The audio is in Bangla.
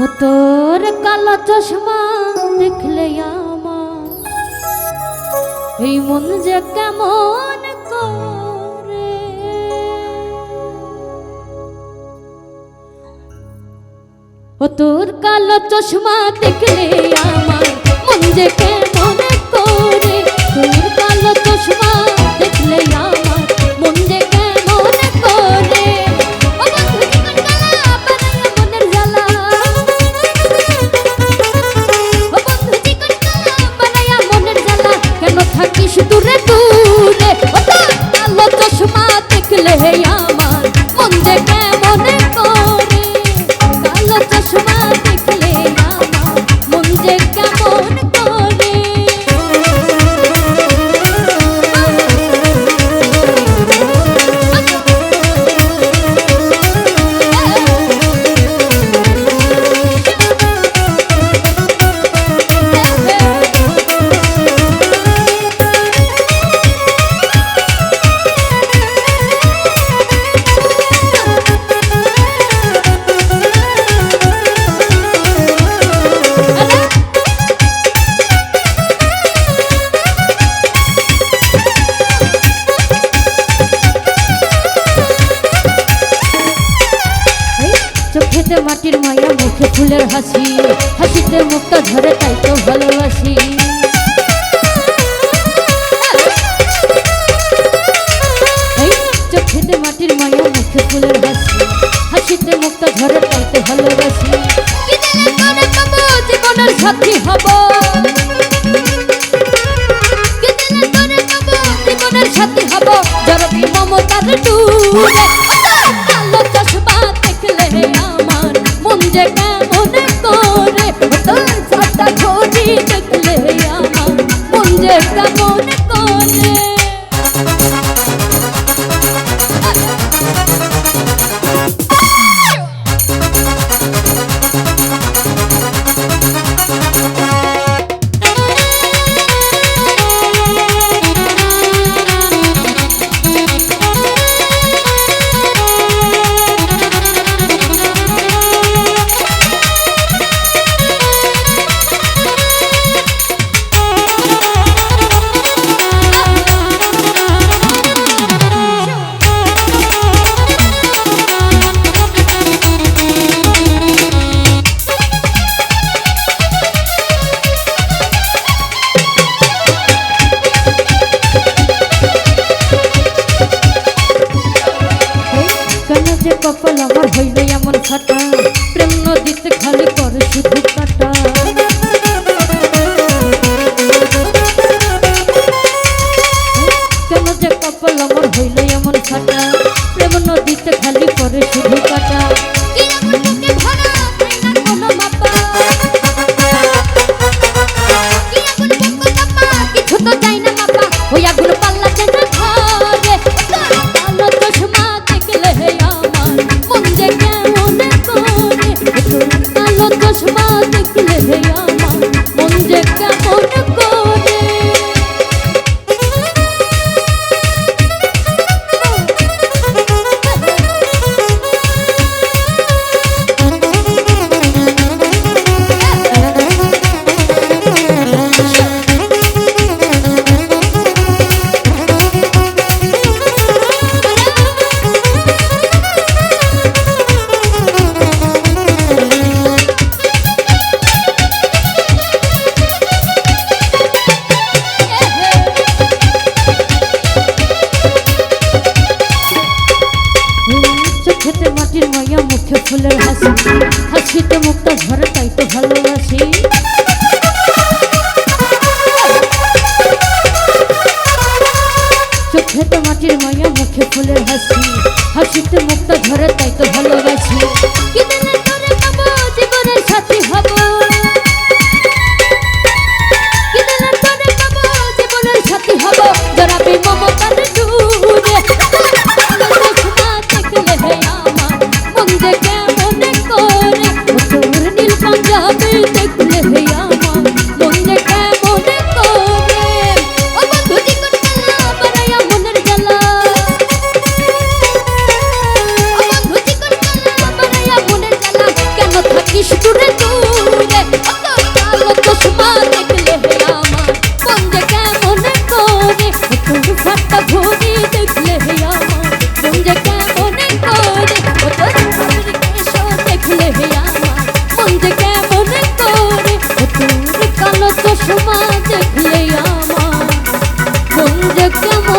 ও তোর কালো চশমা দেখলে আমার এই মন যে কেমন করে। ও তোর কালো চশমা দেখলে আমার মন যে কেমন করে। তোর কালো চশমা দেখলে আমার মন যে কেমন করে। ও বন্ধু চিকন কালা বানাইয়া মনের জ্বালা। ও বন্ধু চিকন কালা বানাইয়া মনের জ্বালা। কেন থাকিস দূরে দূরে। ও তোর কালো চশমা দেখলে আমার মন যে কেমন করে। কালো চশমা দেখলে আমার মন যে কেমন করে। চোখেতে মাটির মায়া মুখে ফুলের হাসি। হাসিতে মুখটা ধরে তাই তো ভালোবাসি। চোখেতে মাটির মায়া মুখে ফুলের হাসি। হাসিতে মুখটা ধরে তাই তো ভালোবাসি। জীবনের সাথী হব। জীবনের সাথী হব জরবি মমতার ডুবে। কালো চশমা দেখলে আমার মন যে কেমন করে। তোর চারটা ছবি দেখলে আমার মন যে কেমন করে। কপাল আমার হইল এমন ফাটা। প্রেম নদীতে খালি করে শুধু কাটা। কেন যে কপাল আমার হইল এমন ফাটা। প্রেম নদীতে খালি করে শুধু কাটা। কিছু তো চাই না মাপা ওই আগুন পাল্লা চেনা ঘরে। কালো চশমা দেখলে আমার মন যে কেমন করে। কালো চশমা দেখলে আমার মন যে কেমন করে। মাটির মায়া মুখে ফুলের হাসি। হাসিতে মুখটা ধরে তাই তো ভালোবাসি। চোখেতে মাটির মায়া মুখে ফুলের হাসি। হাসিতে মুখটা ধরে তাই তো ভালোবাসি। জীবনের সাথী হব। জীবনের সাথী হব জরাবি মমতার ডুবে। নীল পাঞ্জাবি দেখলে আমার মন যে কেমন করে। ও বন্ধু চিকন কালা বানাইয়া মনের জ্বালা। ও বন্ধু চিকন চশমা দেখলে আমার মন যে কেমন